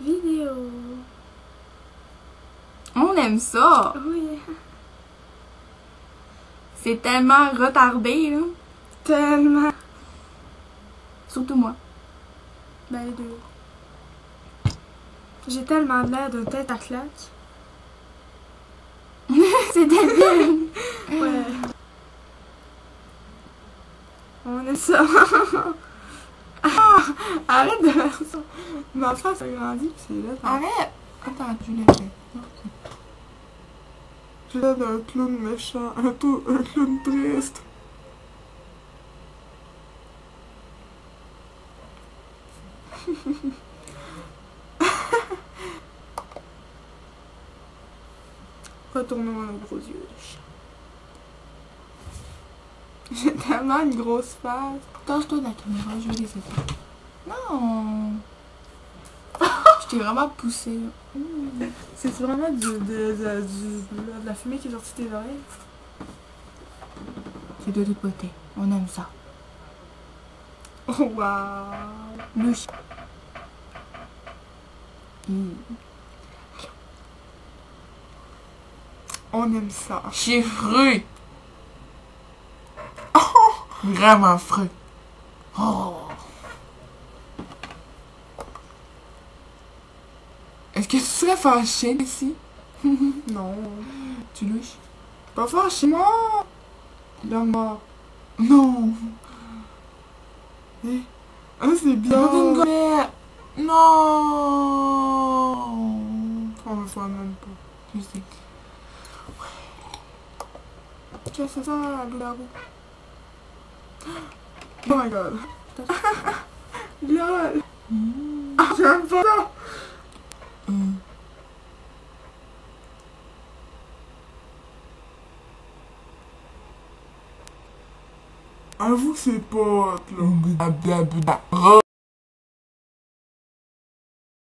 vidéo. On aime ça. Oui. C'est tellement retardé, là. Tellement. Surtout moi. Ben, les deux. J'ai tellement l'air de tête à claque. C'est débile. Ouais. On aime ça. Ah, arrête de faire ça. Ma face a grandi, pis c'est là. Arrête. Attends, tu l'as fait. J'ai l'air d'un clown méchant, un clown triste. Retournons à nos gros yeux de chat. J'ai tellement une grosse face. Tasse-toi de la caméra, je vais les aider. Non. Je t'ai vraiment poussé. C'est vraiment de la fumée qui est sortie de tes oreilles. C'est de l'autre côté. On aime ça. Oh waouh. Louche. On aime ça. C'est fru. Vraiment fru. Oh. Est-ce que tu serais fâché ici? Non. Tu louches? Pas fâché, moi. L'homme mort. Non. Eh. Ah, c'est bien. Non. On le voit même pas. Je sais. Qu'est-ce que c'est ça, le loup? Oh my god. LOL. J'aime pas ça. Avoue que c'est pote, là.